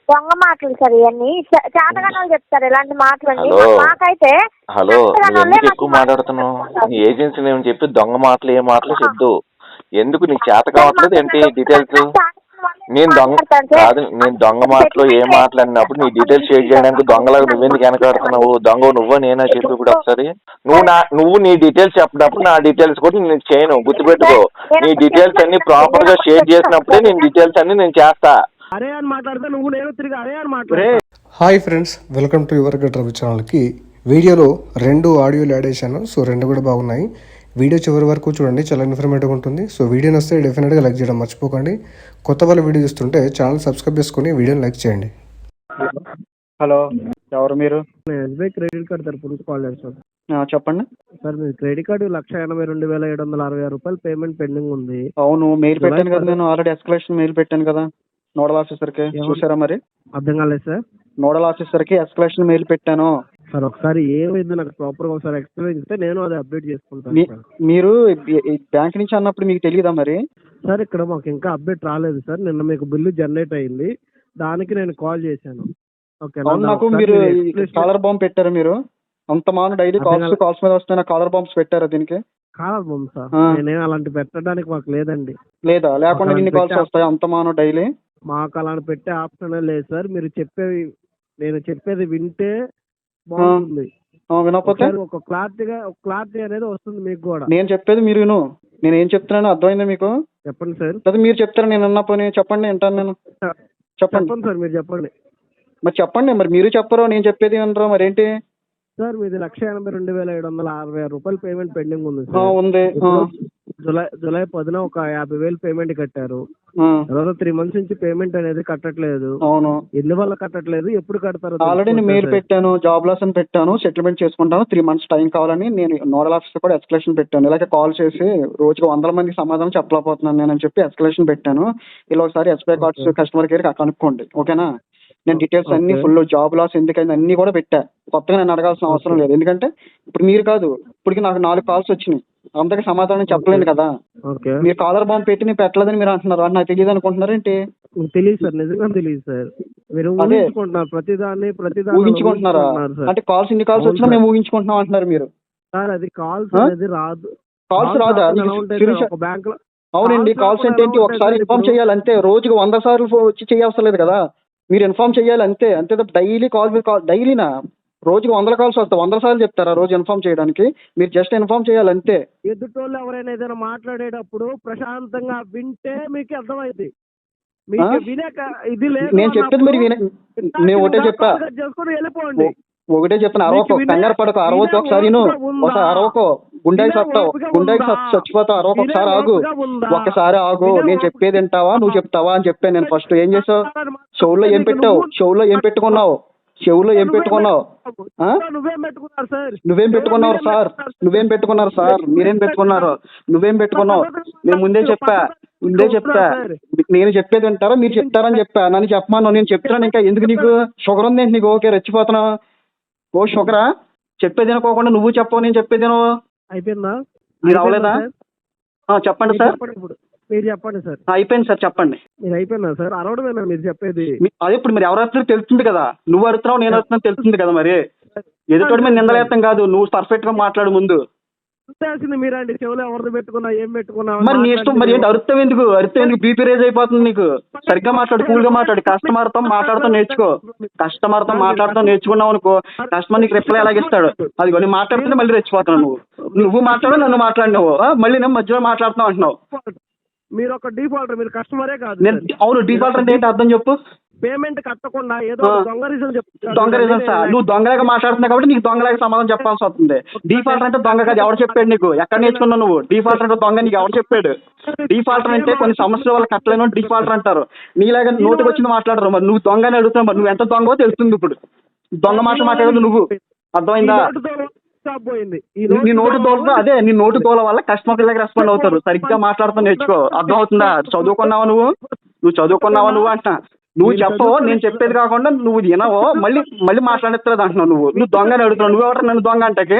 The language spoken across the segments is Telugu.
దొంగ మాటలు సార్ ఇవన్నీ. చేతగాని వాళ్ళు చెప్తారు ఇలాంటి మాటలన్నీ. మాకైతే హలో, ఎందుకు ఎక్కువ మాట్లాడుతున్నావు? నీ ఏజెన్సీ నేను చెప్పి దొంగ మాటలు ఏ మాటలు చెప్దు. ఎందుకు నీకు చేత కావట్లేదు ఏంటి డీటెయిల్స్? నేను దొంగ మాటలు ఏ మాటలు అన్నప్పుడు నీ డీటెయిల్స్ షేర్ చేయడానికి దొంగలాగా నువ్వెందుకు వెనకాడుతున్నావు? దొంగ నువ్వా నేనా చెప్పి ఇప్పుడు ఒకసారి. నువ్వు నీ డీటెయిల్స్ చెప్పినప్పుడు నా డీటెయిల్స్ కూడా నేను చేయను, గుర్తుపెట్టుకో. నీ డీటెయిల్స్ అన్ని ప్రాపర్ గా షేర్ చేసినప్పుడే నేను డీటెయిల్స్ అన్ని నేను చేస్తా. అరే అని మాట్లాడితే నువ్వు నేను తిరిగి అరే అని మాట్లాడే. Hi friends, welcome to your గట్ రవి ఛానల్కి. వీడియోలో 2 ఆడియోలు యాడ్ చేశాను. సో 2 కూడా బాగున్నాయి. వీడియో చివరి వరకు చూడండి, చాలా ఇన్ఫర్మేటివ్గా ఉంటుంది. సో వీడియోని వస్తే డెఫినెట్గా లైక్ చేయడం మర్చిపోకండి. కొత్త వాళ్ళు వీడియో చూస్తుంటే ఛానల్ సబ్స్క్రైబ్ చేసుకుని వీడియోని లైక్ చేయండి. హలో, ఎవరు మీరు? ఎస్బీఐ క్రెడిట్ కార్డు తరపు నుంచి కాల్ చేస్తాను. చెప్పండి సార్, మీ క్రెడిట్ కార్డు 1,82,766 పేమెంట్ పెండింగ్ ఉంది. అవును, మెయిల్ పెట్టాను కదా, నేను ఆల్రెడీ ఎస్కలేషన్ మెయిల్ పెట్టాను కదా నోడల్ ఆఫీసర్కి. చూసారా మరి? అర్థం కాలేదు సార్. నోడల్ ఆఫీసర్కి ఎస్కలేషన్ మెయిల్ పెట్టాను సార్. ఒకసారి ఏమైంది నాకు ప్రాపర్ గా ఒకసారి ఎక్స్ప్లెయిన్ చేస్తే నేను అది అప్డేట్ చేసుకుంటాను. మీరు బ్యాంక్ నుంచి అన్నప్పుడు మీకు తెలియదా మరి? సార్, ఇక్కడ మాకు ఇంకా అప్డేట్ రాలేదు సార్. నిన్న మీకు బిల్లు జనరేట్ అయింది, దానికి నేను కాల్ చేశాను. నాకు మీరు కాలర్ బాంబ్ పెట్టారు. మీరు అంత మాను డైలీ కాల్స్ మీద వస్తున్న కాలర్ బాంబ్స్ పెట్టారా దీనికి? కాలర్ బాంబ్ సార్, నేనే అలాంటి పెట్టడానికి మాకు లేదండి. లేదా? లేకుండా ఇన్ని కాల్స్ వస్తాయి అంత మాను డైలీ? మాకు అలాంటి పెట్టే ఆప్షన్ లేదు సార్. మీరు నేను చెప్పేది వింటే బాగుంటుంది. వినకపోతే ఒక క్లారిటీ అనేది వస్తుంది మీకు కూడా. నేను చెప్పేది మీరు విను. నేను ఏం చెప్తున్నాను అర్థమైందా మీకు? చెప్పండి సార్. లేదా మీరు చెప్తారా? నేను అన్న పోనీ చెప్పండి, వింటాను నేను. చెప్పండి సార్, మీరు చెప్పండి. మరి చెప్పండి. మరి మీరు చెప్పరు, నేను చెప్పేది వినరు, మరేంటి సార్? మీది 1,82,766 పేమెంట్ పెండింగ్ ఉంది. ఉంది. జూలై 10న ఒక 50,000 పేమెంట్ కట్టారు. తర్వాత 3 months నుంచి పేమెంట్ అనేది కట్టట్లేదు. అవును. ఎందువల్ల కట్టట్లేదు, ఎప్పుడు కడతారు? ఆల్రెడీ నేను మెయిల్ పెట్టాను, జాబ్ లాస్ అని పెట్టాను, సెటిల్మెంట్ చేసుకుంటాను, 3 months టైం కావాలని నేను నోడల్ ఆఫీసర్ కూడా ఎస్కలేషన్ పెట్టాను. ఇలాగే కాల్ చేసి రోజుకి 100 మందికి సమాధానం చెప్పలేకపోతున్నాను నేను చెప్పి ఎస్కలేషన్ పెట్టాను. ఇలా ఒకసారి ఎస్బీఐ కార్డ్స్ కస్టమర్ కేర్ కనుక్కోండి, ఓకేనా? నేను డీటెయిల్స్ అన్ని ఫుల్ జాబ్ లాస్ ఎందుకైంది అన్ని కూడా పెట్టా. కొత్తగా నేను అడగాల్సిన అవసరం లేదు, ఎందుకంటే ఇప్పుడు మీరు కాదు, ఇప్పటికి నాకు 4 calls వచ్చినాయి, అంతగా సమాధానం చెప్పలేను కదా. మీరు కాలర్ బాంబ్ పెట్టి నేను పెట్టలేదని మీరు అంటున్నారు, నాకు తెలియదు అనుకుంటున్నారు ఏంటి? తెలియదు సార్, నిజంగా తెలియదు సార్. మీరు ప్రతిదాన్ని ఊహించుకుంటున్నారా? అంటే ఇన్ని కాల్స్ వచ్చినా మేము ఊహించుకుంటున్నాం అంటున్నారు మీరు. సార్, అది కాల్స్ అనేది రాదు. కాల్స్ రాదా? బ్యాంక్ లో అవునండి, కాల్స్ అంటే ఏంటి? ఒకసారి ఇన్ఫార్మ్ చేయాలి అంతే. రోజుకి 100 సార్లు వచ్చి చేయవసరం లేదు కదా, మీరు ఇన్ఫార్మ్ చేయాలి అంతే. అంతే తప్ప డైలీ డైలీనా? రోజుకి 100 calls వస్తాయి, 100 సార్లు చెప్తారా రోజు ఇన్ఫార్మ్ చేయడానికి? మీరు జస్ట్ ఇన్ఫార్మ్ చేయాలి అంతే. ఎదుటోళ్ళు ఎవరైనా ఏదైనా మాట్లాడేటప్పుడు ప్రశాంతంగా వింటే మీకు అర్థమైంది. ఇది లేదు, నేను చెప్పేది మీరు నేను ఒకటే చెప్పా, వెళ్ళిపోండి. ఒకటే చెప్పిన అరవకో, కంగారు పడకు, అరవకు ఒకసారి ఒకసారి అరవకో, గుండెకి చచ్చిపోతావు, అరవకు ఒకసారి ఆగు, ఒక్కసారి ఆగు. నేను చెప్పేది వింటావా, నువ్వు చెప్తావా అని చెప్పాను నేను. ఫస్ట్ ఏం చేసావు? చెవుల్లో ఏం పెట్టావు? చెవుల్లో ఏం పెట్టుకున్నావు? నువ్వేం పెట్టుకున్నారు సార్? మీరేం పెట్టుకున్నారు? నువ్వేం పెట్టుకున్నావు? నేను ముందే చెప్తా. నేను చెప్పేది వింటారా, మీరు చెప్తారని చెప్పా. నన్ను చెప్పమాను, నేను చెప్తున్నాను. ఇంకా ఎందుకు నీకు షుగర్ ఉంది ఏంటి నీకు? ఓకే, రెచ్చిపోతున్నావు. ఓ షుగరా? చెప్పేది వినుకోకుండా నువ్వు చెప్పవు, నేను చెప్పేది అయిపోయిందా? మీరు అవలేదా? చెప్పండి సార్. మీరు చెప్పండి సార్. అయిపోయింది సార్, చెప్పండి. మీరు అయిపోయిందా సార్? అరవడమేనా మీరు చెప్పేది? అదే ఇప్పుడు మీరు ఎవరు అడుగుతారో తెలుస్తుంది కదా. నువ్వు అడుగుతున్నావు, నేను అడుగుతున్నాను, తెలుస్తుంది కదా. మరి ఎదుటోడి మీద నిందలేస్తాం కాదు, నువ్వు పర్ఫెక్ట్ గా మాట్లాడు ముందు. మీరండి చెవులు ఎవరిది పెట్టుకున్నా ఏం పెట్టుకున్నా మరి నీ ఇష్టం. మరి ఏంటి అరుస్తావు ఎందుకు? బీపీ రేజ్ అయిపోతుంది నీకు. సరిగ్గా మాట్లాడు, కూల్ గా మాట్లాడు. కస్టమర్తో నేర్చుకో. నేర్చుకున్నావు అనుకో, కస్టమర్ నీకు రిప్లై ఎలాగిస్తాడు? అది నేను మాట్లాడుతుంటే మళ్ళీ రెచ్చిపోతున్నావు. నువ్వు మాట్లాడు, నన్ను మాట్లాడినావు, మళ్ళీ నేను మధ్యలో మాట్లాడుతున్నావు అంటున్నావు. మీరు ఒక డిఫాల్టర్, మీరు కస్టమరే కాదు. అవును, డిఫాల్టర్ అంటే ఏంటి అర్థం చెప్పు? పేమెంట్ కట్టకుండా ఏదో దొంగ రీజన్ చెప్తాను. దొంగ రీజన్ సార్, నువ్వు దొంగలాగా మాట్లాడుతున్నావు కాబట్టి నీకు దొంగలాగా సమాధానం చెప్పాల్సి వస్తుంది. డిఫాల్టర్ అంటే దొంగ కాదు. ఎవరు చెప్పాడు నీకు? ఎక్కడ నేర్చుకున్నావు నువ్వు? డిఫాల్టర్ అంటే దొంగ నీకు ఎవరు చెప్పాడు? డిఫాల్టర్ అంటే కొన్ని సమస్యల వల్ల కట్టలేను డిఫాల్టర్ అంటారు. నీలాగా నోటికి వచ్చింది మాట్లాడరు. మరి నువ్వు దొంగని అడుగుతున్నావు, మరి నువ్వు ఎంత దొంగో తెలుస్తుంది. ఇప్పుడు దొంగ మాట మాట్లాడదు నువ్వు, అర్థమైందా? నీ నోటు తోల, అదే నీ నోటు తోల వల్ల కస్టమర్ దగ్గర రెస్పాండ్ అవుతారు. సరిగ్గా మాట్లాడుతూ నేర్చుకో, అర్థం అవుతుందా? చదువుకున్నావా నువ్వు చదువుకున్నావా అంటున్నా. నువ్వు చెప్పవు, నేను చెప్పేది కాకుండా నువ్వు వినవో, మళ్ళీ మాట్లాడేస్తుంది అంటున్నావు. నువ్వు దొంగని అడుగుతున్నావు. నువ్వెవరు నన్ను దొంగ అంటకి?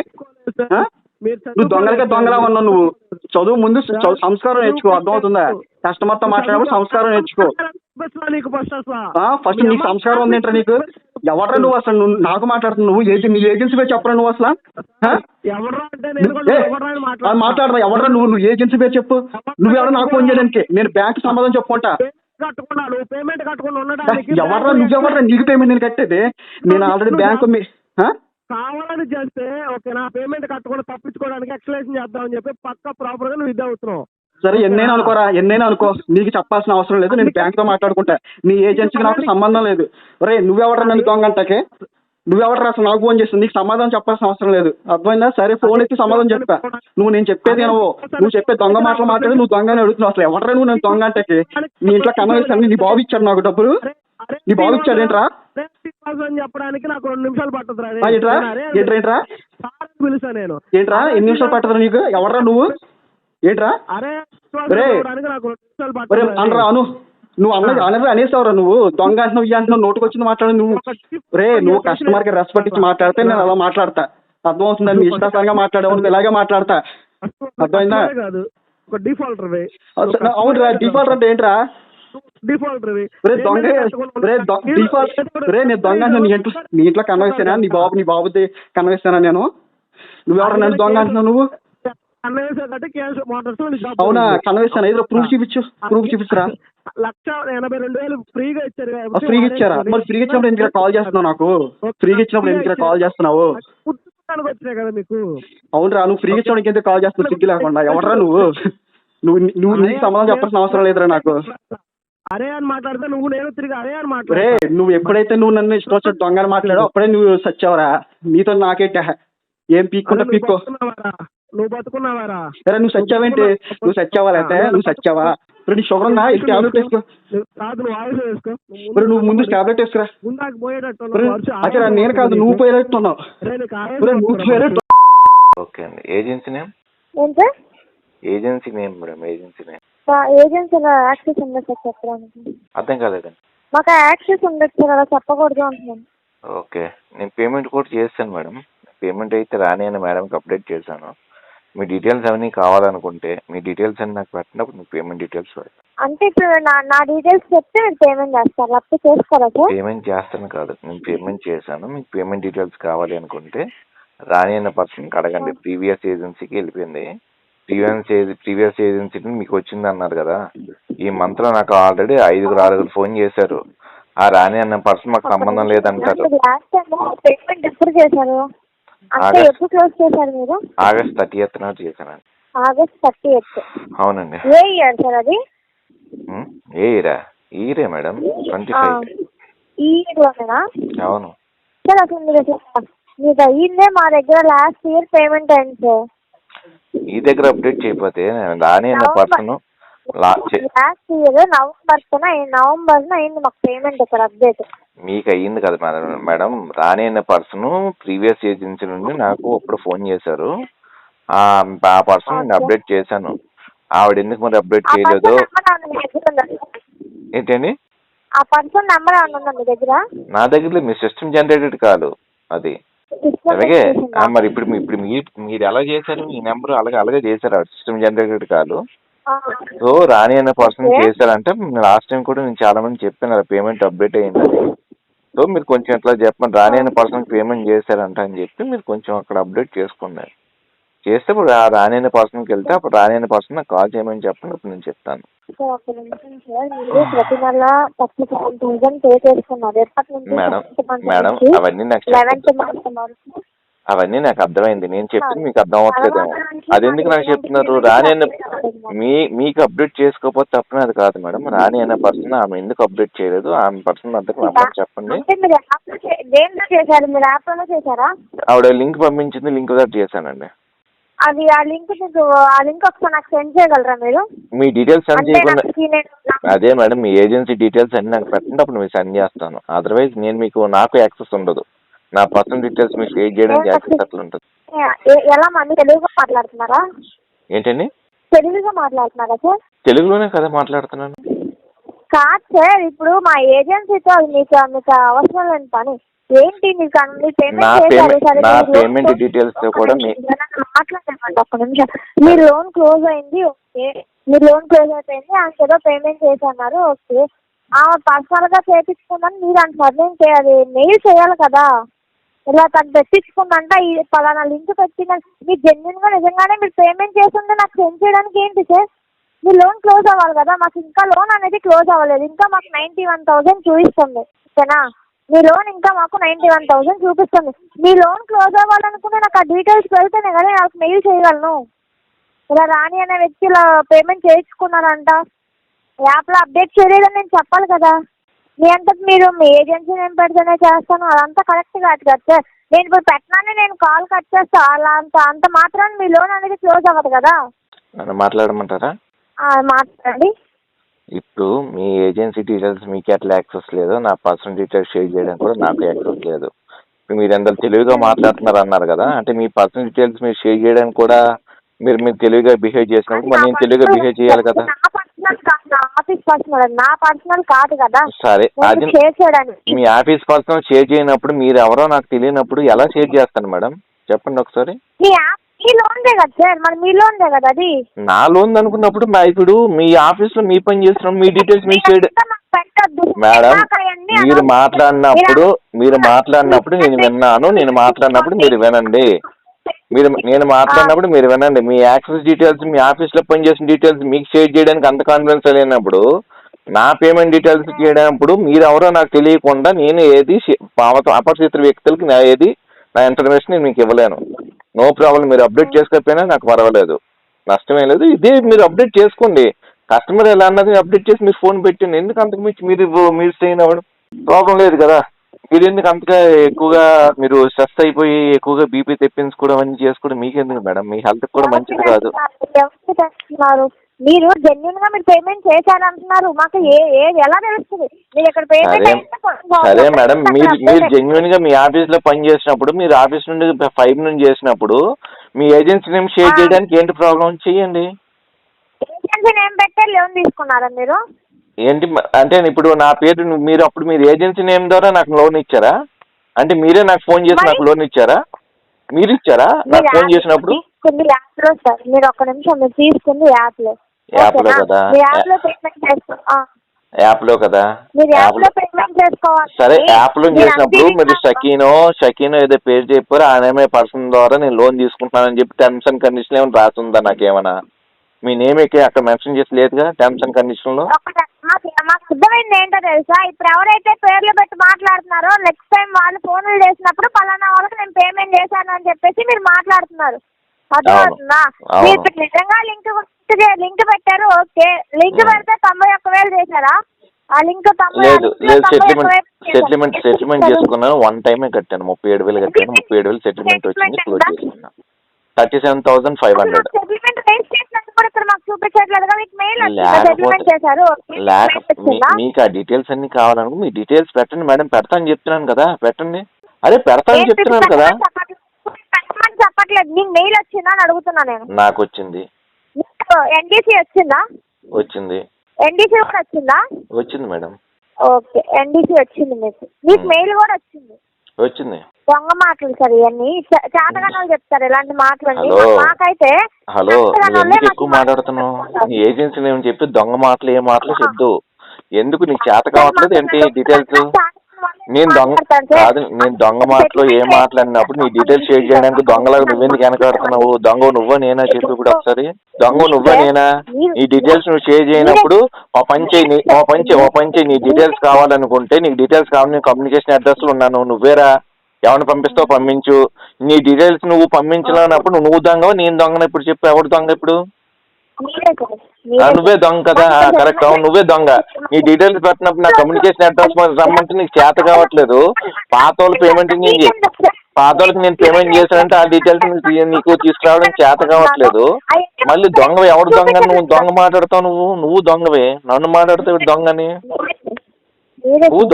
నువ్వు దొంగలా ఉన్నావు. నువ్వు చదువు ముందు సంస్కారం నేర్చుకో, అర్థమవుతుందా? కస్టమర్తో మాట్లాడేప్పుడు సంస్కారం నేర్చుకో. నీకు ఫస్ట్ అసలు ఫస్ట్ నీకు సంస్కారం ఉంది ఏంట్రా నీకు? ఎవడ్రా నువ్వు అసలు? నువ్వు నాకు మాట్లాడుతున్నావు, నువ్వు నీ ఏజెన్సీ పేరు చెప్పరా నువ్వు అసలు? ఎవడ్రా అంటే నేను కూడా ఎవడ్రా అని మాట్లాడరా, ఎవడ్రా నువ్వు ఏజెన్సీ పేరు చెప్పు. నువ్వెవడో నాకు ఫోన్ చేయడానికి, నేను బ్యాంక్ సమాధానం చెప్పుకుంటా. కట్టుకున్నాడు పేమెంట్ కట్టుకుని ఉండడానికి ఎవడ్రా నువ్వెవడ్రా నీకు పేమెంట్ నేను కట్టేది? నేను ఆల్రెడీ బ్యాంకు కావాలని చేస్తే ఓకేనా, పేమెంట్ కట్టుకుని తప్పించుకోవడానికి ఎక్స్ప్లెనేషన్ చేద్దామని చెప్పి పక్క ప్రాపర్ గా నువ్వు ఇది అవుతున్నావు. సరే ఎన్నైనా అనుకోరా, ఎన్నైనా అనుకో, నీకు చెప్పాల్సిన అవసరం లేదు. నేను బ్యాంక్ తో మాట్లాడుకుంటా, నీ ఏజెన్సీకి నాకు సంబంధం లేదు. ఒరే నువ్వెవడరా నన్ను దొంగ అంటాకే? నువ్వెవడరా అసలు నాకు ఫోన్ చేస్తుంది? నీకు సమాధానం చెప్పాల్సిన అవసరం లేదు, అర్థమైందా? సరే ఫోన్ ఎత్తి సమాధానం చెప్పా. నేను చెప్పేది నువ్వు చెప్పే దొంగ మాటలు మాట్లాడి నువ్వు దొంగ అని అడుగుతున్నావు. అసలు ఎవడరా నువ్వు నన్ను దొంగ అంటాకే? నీ ఇంట్లో కనవేస్తాను, నీ బాబు ఇచ్చాడు నాకు డబ్బులు. నీ బాబు ఇచ్చాడు ఏంట్రా చెప్పడానికి నాకు 2 నిమిషాలు పట్టదురా. ఏంట్రా పిలుసా నేను? ఏంట్రా ఎన్ని నిమిషాలు పట్టదు నీకు? ఎవడరా నువ్వు? ఏంట్రా అనరా అను, నువ్వు అనరా అనేసావురా నువ్వు దొంగ అంటున్నావు, ఇవి అంటున్నావు, నోటుకు వచ్చింది మాట్లాడు నువ్వు. నువ్వు కస్టమర్ కి రెస్పెక్ట్ ఇచ్చి మాట్లాడితే నేను అలా మాట్లాడతా, అర్థమవుతుందా? నీ ఇష్టాసారంగా మాట్లాడావు, నువ్వు ఇలాగే మాట్లాడతా, అర్థమైందా? అవునురా, డిఫాల్ట్ అంటే ఏంట్రా? దొంగ నేను దొంగ నీ ఇంట్లో కన్వేస్తానా? నీ బాబుది కన్వేస్తానా నేను? నువ్వెవరా నన్ను దొంగ అంటున్నావు నువ్వు? అవునా కన్వేస్తాను, ఏదో ప్రూఫ్ చూపించురా. 1,82,000 ఫ్రీగా ఇచ్చారు. ఫ్రీగా ఇచ్చారా? మరి ఫ్రీగా ఇచ్చినప్పుడు ఎందుకు కాల్ చేస్తున్నావు నాకు? ఫ్రీగా ఇచ్చినప్పుడు ఎందుకు కాల్ చేస్తున్నావు? వచ్చినాయి కదా మీకు. అవునరా, నువ్వు ఫ్రీగా ఇచ్చినప్పుడు ఎందుకు కాల్ చేస్తున్నావు సిగ్గు లేకుండా? ఎవడరా నువ్వు? నువ్వు నీకు సమాధానం చెప్పాల్సిన అవసరం లేదురా నాకు. అరే అని మాట్లాడితే నువ్వు నేను తిరిగి అరే అని మాట్లాడే. నువ్వు ఎప్పుడైతే నువ్వు నన్ను ఇష్టం వచ్చిన దొంగ అని మాట్లాడావు అప్పుడే నువ్వు సచ్చావరా. నీతో నాకేట ఏం పీక్కుంటా పీక్కో. నువ్వు బతుకున్నావారా? సరే నువ్వు సచ్చావేంటి? నువ్వు సచ్చావా? లేకపోతే నువ్వు సచ్చావా? ఇప్పుడు నీ షుగర్ ఉందా? టాబ్లెట్ వేసుకో. నువ్వు ముందు టాబ్లెట్ వేసుకురా. అదే నేను కాదు, నువ్వు పోయేట్టున్నావు. నువ్వు పోయేట్టు. ఓకే అండి, agency name? Agency name madam, agency name. ఏజెన్సీలో యాక్సెస్ ఉండదు సార్ చెప్పడానికి. అర్థం కాలేదండి. మాకు యాక్సెస్ ఉండదు సార్, అలా చెప్పకూడదు అంటున్నాను. ఓకే, నేను పేమెంట్ కూడా చేస్తాను మేడం. పేమెంట్ అయితే రాని అని మేడంకి అప్డేట్ చేశాను. మీ డీటెయిల్స్ అవన్నీ కావాలనుకుంటే మీ డీటెయిల్స్ అన్ని నాకు పెట్టినప్పుడు మీకు పేమెంట్ డీటెయిల్స్ అంటే ఇప్పుడు నా డీటెయిల్స్ చెప్తే మీరు పేమెంట్ చేస్తారు, లేకపోతే చేసుకోరా సార్? పేమెంట్ చేస్తాను కాదు, నేను పేమెంట్ చేశాను. మీకు పేమెంట్ డీటెయిల్స్ కావాలి అనుకుంటే రాని అన్న పర్సన్కి అడగండి. ప్రీవియస్ ఏజెన్సీకి వెళ్ళిపోయింది. ప్రీవియస్ ఏజెన్సీ మీకు వచ్చింది అన్నారు కదా, ఈ మంత్లో నాకు ఆల్రెడీ 5-6 ఫోన్ చేశారు. ఆ రాని అన్న పర్సన్ మాకు సంబంధం లేదంటారు. పేమెంట్ ఎప్పుడు చేశారు? అంటే ఎప్పుడు క్లోజ్ చేశారు మీరు? ఆగస్ట్ 30th నాడు చేశానండి. August 30th? అవునండి. ఏ ఇయర్ సార్ అది? ఏ ఇయరా? ఈ ఇయరే మేడం, 25. ఈ ఇయర్లోనేనా? అవును సార్. అసలు మీకు అయ్యిందే మా దగ్గర లాస్ట్ ఇయర్ పేమెంట్ అయింది సార్. ఈ దగ్గర అప్డేట్ చేయకపోతే రాని అన్న పర్సన్ లాస్ట్ ఇయర్ నవంబర్ అయింది మాకు పేమెంట్ ఇక్కడ అప్డేట్. మీకు అయ్యింది కదా మేడం. రాని అన్న పర్సన్ ప్రీవియస్ ఏజెన్సీ నుండి నాకు అప్పుడు ఫోన్ చేశారు. ఆ పర్సన్ నేను అప్డేట్ చేశాను. ఆవిడ ఎందుకు మరి అప్డేట్ చేయలేదు? ఏంటండి? ఆ పర్సన్ నెంబర్ ఏమన్నా మీ దగ్గర? నా దగ్గర మీ సిస్టమ్ జనరేటెడ్ కాదు అది. అలాగే మరి ఇప్పుడు మీరు ఎలా చేశారు? ఈ నెంబర్ అలాగే చేశారు, సిస్టమ్ జనరేటెడ్ కాదు. సో రాని అనే పర్సన్ చేశారంటే లాస్ట్ టైం కూడా నేను చాలా మంది చెప్పాను అలా పేమెంట్ అప్డేట్ అయ్యిందని. సో మీరు కొంచెం ఎట్లా చెప్పండి, రాని అనే పర్సన్ పేమెంట్ చేశారంట అని చెప్పి మీరు కొంచెం అక్కడ అప్డేట్ చేసుకున్నారు. చేస్తే ఇప్పుడు ఆ రాని అనే పర్సన్కి వెళ్తే అప్పుడు రాని అనే పర్సన్ నాకు కాల్ చేయమని చెప్పండి, అప్పుడు నేను చెప్తాను. ప్రతి నెల 37,000 పే చేసుకున్నారు. మేడం అవన్నీ నాకు అర్థమైంది. నేను చెప్పింది మీకు అర్థం అవ్వట్లేదేమో. అది ఎందుకు నాకు చెప్తున్నారు? రాని అనే మీకు అప్డేట్ చేసుకోకపోతే తప్పనేది కాదు మేడం. రాని అనే పర్సన్ ఆమె ఎందుకు అప్డేట్ చేయలేదు, ఆమె పర్సన్ అంతకు నాకు చెప్పండి. ఆవిడ లింక్ పంపించింది, లింక్ కూడా చేశానండి. అది ఆ లింక్ ఒకసారి నాకు సెండ్ చేయగలరా మీరు? మీ డీటెయిల్స్ సెండ్ చేయకుండా అదే మేడం, మీ ఏజెన్సీ డీటెయిల్స్ అన్ని నాకు పెట్టండి, అప్పుడు మీకు సెండ్ చేస్తాను. అదర్వైజ్ నాకు యాక్సెస్ ఉండదు. నా పర్సనల్ డీటెయిల్స్ మీకు షేర్ చేయడానికి యాక్సెస్ అట్లా ఉంటుంది. ఎలా మంది తెలుగుగా మాట్లాడుతున్నారా? ఏంటండి? తెలుగుగా మాట్లాడుతున్నారా సార్? తెలుగులోనే కదా మాట్లాడుతున్నాను. కాదు సార్, ఇప్పుడు మా ఏజెన్సీతో మీకు అవసరం లేని పని ఏంటి? నా పేమెంట్ డీటెయిల్స్ తో కూడా మాట్లాడమండి ఒక్క నిమిషం. మీ లోన్ క్లోజ్ అయింది, ఓకే. మీ లోన్ క్లోజ్ అయిపోయింది, ఏదో పేమెంట్ చేస్తున్నారు, ఓకే. ఆమె పర్సనల్ గా చేయించుకుందని మీరు అంటున్నారు. నేను అది మెయిల్ చేయాలి కదా, ఇలా తను పెట్టించుకుందంట ఈ పలానా లింక్ పెట్టిందని. మీరు జెన్యున్ గా నిజంగానే మీరు పేమెంట్ చేస్తుంటే నాకు సెండ్ చేయడానికి ఏంటి సార్? మీ లోన్ క్లోజ్ అవ్వాలి కదా, మాకు ఇంకా లోన్ అనేది క్లోజ్ అవ్వలేదు, ఇంకా మాకు 91,000 చూపిస్తుంది. ఓకేనా, మీ లోన్ ఇంకా మాకు 91,000 చూపిస్తుంది. మీ లోన్ క్లోజ్ అవ్వాలనుకుంటే నాకు ఆ డీటెయిల్స్ వెళ్తేనే కదా నాకు మెయిల్ చేయగలను. ఇలా రాణి అనే వ్యక్తి ఇలా పేమెంట్ చేయించుకున్నారంట, యాప్లో అప్డేట్ చేయలేదని నేను చెప్పాలి కదా. మీ అంతటి మీరు మీ ఏజెన్సీ నేమ్ పెడితేనే చేస్తాను, అదంతా కరెక్ట్ కాదు కదా సార్. నేను ఇప్పుడు పెట్టినానే నేను కాల్ కట్ చేస్తా, అలా అంత మాత్రాన్ని మీ లోన్ అనేది క్లోజ్ అవ్వదు కదా. నన్ను మాట్లాడమంటారా? మాట్లాడండి. ఇప్పుడు మీ ఏజెన్సీ డీటెయిల్స్ మీకు ఎట్లా యాక్సెస్ లేదు, నా పర్సనల్ డీటెయిల్స్ షేర్ చేయడానికి కూడా నాకు యాక్సెస్ లేదు. ఇప్పుడు మీరు ఎంత తెలివిగా మాట్లాడుతున్నారు అన్నారు కదా, అంటే మీ పర్సనల్ డీటెయిల్స్ మీరు షేర్ చేయడానికి కూడా మీరు తెలివిగా బిహేవ్ చేసినప్పుడు మరి నేను తెలివిగా బిహేవ్ చేయాలి కదా. నా పర్సనల్ కాదు కదా. సరే, అది షేర్ చేయడానికి మీ ఆఫీస్ పర్సనల్ షేర్ చేయనప్పుడు మీరు ఎవరో నాకు తెలియనప్పుడు ఎలా షేర్ చేస్తాను మేడం? చెప్పండి ఒకసారి. మీ లోన్దే కదా సార్, మరి మీ లోన్దే కదా అది. నా లోన్ అనుకున్నప్పుడు ఇప్పుడు మీ ఆఫీస్ లో మీ పని చేస్తున్న మీ డీటెయిల్స్ మీకు షేర్ మేడం. మీరు మాట్లాడినప్పుడు నేను విన్నాను, నేను మాట్లాడినప్పుడు మీరు వినండి. నేను మాట్లాడినప్పుడు మీరు వినండి. మీ యాక్సెస్ డీటెయిల్స్ మీ ఆఫీస్ లో పనిచేసిన డీటెయిల్స్ మీకు షేర్ చేయడానికి అంత కాన్ఫిడెన్స్ లేనప్పుడు నా పేమెంట్ డీటెయిల్స్ చేయడానికి మీరు ఎవరో నాకు తెలియకుండా నేను ఏది అపరిచిత వ్యక్తులకి నా ఇన్ఫర్మేషన్ నేను మీకు ఇవ్వలేను. నో ప్రాబ్లం, మీరు అప్డేట్ చేసుకోకపోయినా నాకు పర్వాలేదు, నష్టమే లేదు. ఇదే మీరు అప్డేట్ చేసుకోండి. కస్టమర్ ఎలా అన్నది అప్డేట్ చేసి మీరు ఫోన్ పెట్టండి. ఎందుకు అంతకు మించి మీరు స్ట్రెయిన్ అవ్వడం ప్రాబ్లం లేదు కదా. మీరు ఎందుకు అంతగా ఎక్కువగా మీరు స్ట్రెస్ అయిపోయి ఎక్కువగా బీపీ తెప్పించుకోవడం అన్ని చేసుకోవడం మీకెందుకు మేడం? మీ హెల్త్ కూడా మంచిది కాదు. మీరు జెన్యున్ గా మీరు పేమెంట్ చేశారంటున్నారు, మాకు ఎలా తెలుస్తుంది మీరు ఇక్కడ పేమెంట్? సరే మేడం, మీరు జెన్యున్ గా మీ ఆఫీస్ లో పని చేసినప్పుడు, మీరు ఆఫీస్ నుండి 5 నుండి చేసినప్పుడు మీ ఏజెన్సీ నేమ్ షేర్ చేయడానికి ఏంటి ప్రాబ్లం? చెయ్యండి. ఏజెన్సీ నేమ్ పెట్టే లోన్ తీసుకున్నారా మీరు? ఏంటి అంటే ఇప్పుడు నా పేరు మీరు ఏజెన్సీ నేమ్ ద్వారా నాకు లోన్ ఇచ్చారా? అంటే మీరే నాకు ఫోన్ చేసి నాకు లోన్ ఇచ్చారా? మీరు ఇచ్చారా నాకు ఫోన్ చేసినప్పుడు? యాప్ లో సార్, మీరు ఒక్క నిమిషం, మీరు తీసుకుంది యాప్ లో కదా, యాప్ లో కదా. సరే, యాప్ లో చేసినప్పుడు మీరు షకీనో ఏదో పేరు చెప్పారు, ఆమె పర్సన్ ద్వారా నేను లోన్ తీసుకుంటున్నానని చెప్పి టర్మ్స్ అండ్ కండిషన్ ఏమైనా రాస్తుందా? నాకేమన్నా మీ నేమ్ అక్కడ మెన్షన్ చేసి లేదుగా టర్మ్స్ అండ్ కండిషన్ లో? మాకు అర్థమైంది ఏంటో తెలుసా, ఇప్పుడు ఎవరైతే పేర్లు పెట్టి మాట్లాడుతున్నారో నెక్స్ట్ టైం వాళ్ళు ఫోన్లు చేసినప్పుడు పలానా వాళ్ళకి నేను పేమెంట్ చేశాను అని చెప్పేసి మీరు మాట్లాడుతున్నారు. అర్థమవుతుందా? మీరు నిజంగా లింక్ పెట్టారు, ఓకే. లింక్ పెడితే 91,000 చేశారా? ఆ లింక్ లేదు, సెటిల్మెంట్ చేసుకున్నాను. 1 టైమే కట్టాను, 37,000 కట్టాను. 37,000 సెటిల్మెంట్ వచ్చింది, క్లోజ్ చేసుకున్నాను. 37,500. మీకు ఆ డీటెయిల్స్ అన్ని కావాలనుకో మీ డీటెయిల్స్ పెట్టండి మేడం. పెడతాను చెప్తున్నాను కదా, పెట్టండి. అదే పెడతాను చెప్తున్నాను కదా. చెప్పట్లేదు, మీకు మెయిల్ వచ్చిందా అని అడుగుతున్నా నేను. నాకు వచ్చింది. ఎన్డీసీ వచ్చిందా? వచ్చింది. ఎన్డీసీ కూడా వచ్చిందా? వచ్చింది మేడం. ఓకే, ఎన్డీసీ వచ్చింది. మీకు మెయిల్ కూడా వచ్చింది. వచ్చింది. దొంగ మాటలు సార్ ఇవన్నీ, చేతగానాలు చెప్తారు ఇలాంటి మాటలన్నీ. మాకైతే హలో, ఎక్కువ మాట్లాడుతున్నావు. నీ ఏజెన్సీ నేమ్ చెప్పి దొంగ మాటలు ఏ మాటలు చెప్దు. ఎందుకు నీకు చేత కావట్లేదు ఏంటి డీటెయిల్స్? నేను దొంగ మాటలు ఏ మాట్లాడినప్పుడు నీ డీటెయిల్స్ షేర్ చేయడానికి దొంగలాగా నువ్వెందుకు వెనకాడుతున్నావు? దొంగ నువ్వా నేనా చెప్పి ఇప్పుడు ఒకసారి. దొంగ నువ్వా నేనా? నీ డీటెయిల్స్ నువ్వు షేర్ చేయనప్పుడు ఓ పని చేయి, నీ డీటెయిల్స్ కావాలనుకుంటే నీకు డీటెయిల్స్ కావాలి, నేను కమ్యూనికేషన్ అడ్రస్లు ఉన్నాను, నువ్వేరా ఎవరిని పంపిస్తావు పంపించు. నీ డీటెయిల్స్ నువ్వు పంపించలేనప్పుడు నువ్వు దొంగ నేను దొంగను ఇప్పుడు చెప్పు. ఎవరు దొంగ ఇప్పుడు? నువ్వే దొంగ కదా, కరెక్ట్. అవును, నువ్వే దొంగ. నీ డీటెయిల్స్ పెట్టినప్పుడు నా కమ్యూనికేషన్ అడ్రస్ రమ్మంటే నీకు చేత కావట్లేదు. పాత వాళ్ళకి నేను పేమెంట్ చేశానంటే ఆ డీటెయిల్స్ నీకు తీసుకురావడం చేత కావట్లేదు. మళ్ళీ దొంగ ఎవరు దొంగ? నువ్వు దొంగ మాట్లాడతావు. నువ్వు దొంగవే, నన్ను మాట్లాడతావు దొంగని. నువ్వు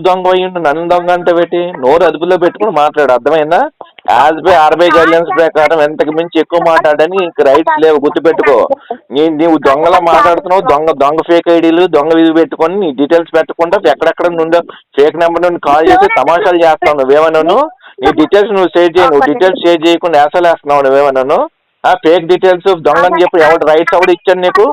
దొంగ అయ్యిండు నన్ను దొంగ అంటే పెట్టి నోరు అదుపులో పెట్టుకుని మాట్లాడు, అర్థమైందా? యాజ్ బై ఆర్బీఐ గైడ్లైన్స్ ప్రకారం ఎంతకు మించి ఎక్కువ మాట్లాడడానికి ఇంక రైట్స్ లేవు, గుర్తుపెట్టుకో. నీవు దొంగలా మాట్లాడుతున్నావు. దొంగ ఫేక్ ఐడీలు దొంగ ఇది పెట్టుకొని నీ డీటెయిల్స్ పెట్టకుండా ఎక్కడెక్కడ నుండి ఫేక్ నెంబర్ నుండి కాల్ చేసి తమాషాలు చేస్తావు. నువ్వేమన్నాను నీ డీటెయిల్స్ నువ్వు షేర్ చేయి. నువ్వు డీటెయిల్స్ షేర్ చేయకుండా వేసలేస్తున్నావు నువ్వేమన్నాను. ఫేక్ డీటెయిల్స్ దొంగ అని చెప్పి ఎవరు రైట్స్ ఎవరు ఇచ్చాను నీకు?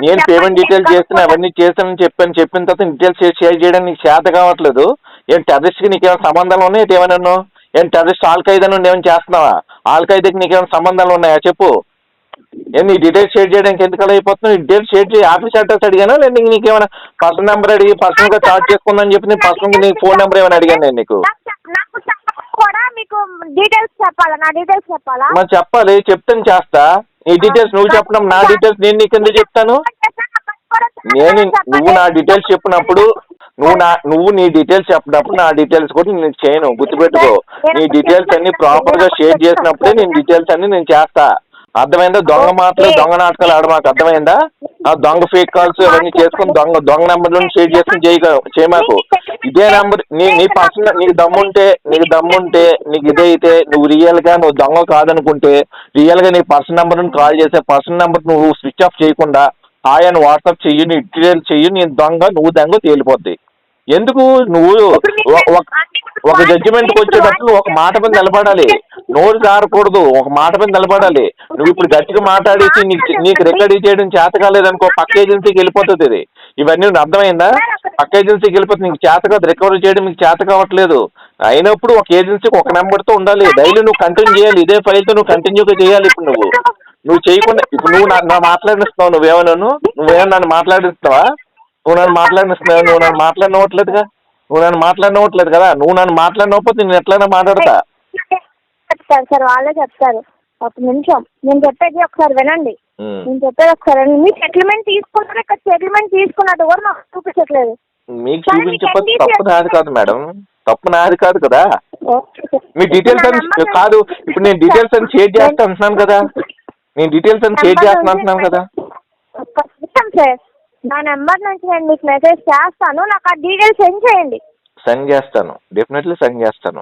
నేను పేమెంట్ డీటెయిల్స్ చేస్తున్నా, అవన్నీ చేస్తానని చెప్పిన తర్వాత డీటెయిల్స్ షేర్ చేయడానికి నీకు చేత కావట్లేదు. ఏం టెర్రరిస్ట్కి నీకేమైనా సంబంధాలు ఉన్నాయా? ఏమైనా ఏం టెర్రరిస్ట్ ఆల్ఖైదా నుండి ఏమైనా చేస్తున్నావా? ఆల్ఖైదాకి నీకేమైనా సంబంధాలు ఉన్నాయా చెప్పు? ఏం నీ డీటెయిల్స్ షేర్ చేయడానికి ఎందుకు అలా అయిపోతున్నావు? డీటెయిల్స్ షేర్ చేయి. ఆఫీస్ అడ్రస్ అడిగానా? లేదా నీకేమైనా పర్సనల్ నెంబర్ అడిగి పర్సనల్గా చార్జ్ చేసుకుందని చెప్పి నేను పర్సనల్గా నీ ఫోన్ నెంబర్ ఏమైనా అడిగాను నేను నీకు? కూడా మీకు డీటెయిల్స్ చెప్పాలా? నా డీటెయిల్స్ చెప్పాలా? మరి చెప్పాలి, చెప్తాను చేస్తా. నీ డీటెయిల్స్ నువ్వు చెప్పడం, నా డీటెయిల్స్ నేను నీకు ఎందుకు చెప్తాను? నువ్వు నా డీటెయిల్స్ చెప్పినప్పుడు నువ్వు నీ డీటెయిల్స్ చెప్పినప్పుడు నా డీటెయిల్స్ కూడా నేను చేయను, గుర్తుపెట్టుకో. నీ డీటెయిల్స్ అన్ని ప్రాపర్ గా షేర్ చేసినప్పుడే నేను డీటెయిల్స్ అన్ని నేను చేస్తా. అర్థమైందా? దొంగ మాటలు దొంగ నాటకాలు ఆడమాకు, అర్థమైందా? ఆ దొంగ ఫేక్ కాల్స్ అవన్నీ చేసుకుని దొంగ నెంబర్లను షేర్ చేసుకుని చేయమాకు. ఇదే నెంబర్ నీ పర్సనల్ నీకు దమ్ముంటే నీకు ఇదే అయితే నువ్వు రియల్ గా నువ్వు దొంగ కాదనుకుంటే రియల్ గా నీ పర్సనల్ నెంబర్ కాల్ చేసే పర్సనల్ నెంబర్ నువ్వు స్విచ్ ఆఫ్ చేయకుండా హాయ్ అని వాట్సాప్ చెయ్యి, నీ డీటెయిల్స్ చెయ్యి. నేను నువ్వు దొంగ తేలిపోద్ది. ఎందుకు నువ్వు ఒక జడ్జిమెంట్కి వచ్చేటప్పుడు ఒక మాట మీద నిలబడాలి, నోరు జారకూడదు, ఒక మాట మీద నిలబడాలి. నువ్వు ఇప్పుడు గట్టిగా మాట్లాడేసి నీకు రికార్డ్ చేయడం చేత కాలేదనుకో పక్క ఏజెన్సీకి వెళ్ళిపోతుంది ఇది. ఇవన్నీ నువ్వు అర్థమైందా? పక్క ఏజెన్సీకి వెళ్ళిపోతుంది, నీకు చేత కాదు, రికవరీ చేయడం మీకు చేత కావట్లేదు. అయినప్పుడు ఒక ఏజెన్సీకి ఒక నెంబర్తో ఉండాలి. డైలీ నువ్వు కంటిన్యూ చేయాలి, ఇదే ఫైల్తో నువ్వు కంటిన్యూగా చేయాలి. ఇప్పుడు నువ్వు చేయకుండా ఇప్పుడు నువ్వు నా మాట్లాడిస్తున్నావు, నువ్వేమన్నా నన్ను మాట్లాడిస్తున్నావా? నువ్వు నన్ను మాట్లాడిస్తున్నావు, నువ్వు నన్ను మాట్లాడినవట్లేదుగా, నువ్వు నన్ను మాట్లాడినవట్లేదు కదా. నువ్వు నన్ను మాట్లాడినకపోతే నేను ఎట్లయినా మాట్లాడతా. చెప్తారు సార్, వాళ్ళే చెప్తారు. ఒక నిమిషం నేను చెప్పేది ఒకసారి వినండి. మీ సెటిల్మెంట్ తీసుకున్నారు, ఇక్కడ సెటిల్మెంట్ తీసుకున్నట్టు కూడా నాకు చూపించట్లేదు. మీకు చూపించకపోతే తప్పు నాది కాదు మేడం, తప్పు నాది కాదు కదా. మీ డీటెయిల్స్ అని కాదు, ఇప్పుడు నేను డీటెయిల్స్ అని షేర్ చేస్తా అంటున్నాను కదా, నేను డీటెయిల్స్ అని షేర్ చేస్తాను అంటున్నాను కదా. సార్ నా నెంబర్ నుంచి నేను మీకు మెసేజ్ చేస్తాను, నాకు ఆ డీటెయిల్స్ సెండ్ చేయండి. సెండ్ చేస్తాను, డెఫినెట్లీ సెండ్ చేస్తాను.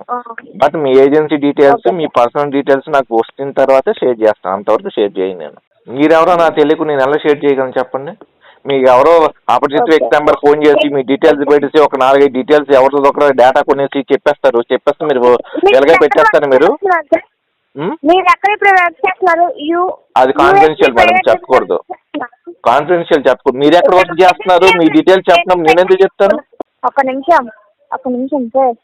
But me agency details me personal details నాకు వచ్చిన తర్వాత షేర్ చేస్తాను, అంతవరకు షేర్ చేయను నేను. మీరెవరో నాకు తెలియకు నేను ఎలా షేర్ చేయగలను చెప్పండి? మీకు ఎవరో అపరిచిత వ్యక్తి నెంబర్ ఫోన్ చేసి మీ డీటెయిల్స్ పెట్టేసి ఒక 4-5 డీటెయిల్స్ ఎవరితో ఒక డేటా కొనేసి చెప్పేస్తే మీరు ఎలాగ పెట్టేస్తారు మీరు. అది కాన్ఫిడెన్షియల్ మేడం, చెప్పకూడదు. కాన్ఫిడెన్షియల్ చెప్పకూడదు. మీరు ఎక్కడ వర్క్ చేస్తున్నారు, మీ డీటెయిల్స్ చెప్పినప్పుడు నేను ఎందుకు చెప్తాను? ఒక నిమిషం సార్,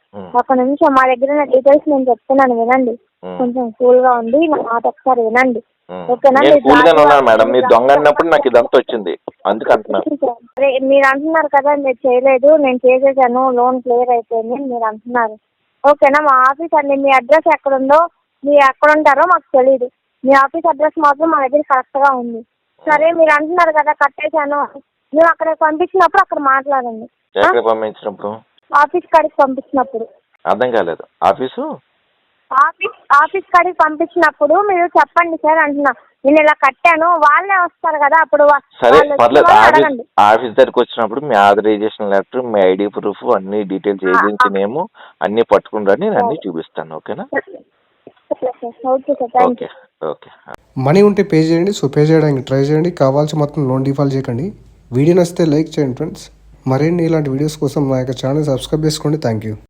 ఒక నిమిషం. మా దగ్గర ఉన్న డీటెయిల్స్ నేను చెప్తున్నాను, వినండి. కొంచెం కూల్ గా ఉంది, నా మాట ఒకసారి వినండి. కూల్ గానే ఉన్నాను మేడం, మీరు దొంగ అన్నప్పుడు నాకు ఇదంతా వచ్చింది, అందుకంటున్నాను. మీరు అంటున్నారు కదా మీరు చేయలేదు, నేను చేసేసాను, లోన్ క్లియర్ అయిపోయింది మీరు అంటున్నారు. ఓకేనా? మా ఆఫీస్ అండి, మీ అడ్రస్ ఎక్కడుందో, మీరు ఎక్కడ ఉంటారో మాకు తెలియదు. మీ ఆఫీస్ అడ్రస్ మాత్రం మా దగ్గర కరెక్ట్ గా ఉంది. సరే మీరు అంటున్నారు కదా కట్టేశాను, మీరు అక్కడ పంపించినప్పుడు అక్కడ మాట్లాడండి. పంపించినప్పుడు ఆఫీస్ కాడికి పంపించినప్పుడు అర్థం కాలేదు. ఆఫీస్ కాడికి పంపించినప్పుడు మీరు చెప్పండి సార్ అంటున్నా, నేను ఇలా కట్టాను, వాళ్ళే వస్తారు కదా అప్పుడు. సరే పర్లేదు, ఆఫీస్ దగ్గరికి వచ్చినప్పుడు మీ ఆథరైజేషన్ లెటర్, మీ ఐడి ప్రూఫ్, అన్ని డీటెయిల్స్, ఏజెన్సీ నేమ్ అన్ని పట్టుకుని రండి, నేను అన్ని చూపిస్తాను. ఓకేనా? Okay okay. మనీ ఉంటే పే చేయండి. సో పే చేయడానికి ట్రై చేయండి. కావాల్సి మొత్తం లోన్ డిఫాల్ట్ చేయకండి. వీడియో నచ్చితే లైక్ చేయండి ఫ్రెండ్స్. మరిన్ని ఇలాంటి వీడియోస్ కోసం మా యొక్క ఛానల్ సబ్స్క్రైబ్ చేసుకోండి. Thank you.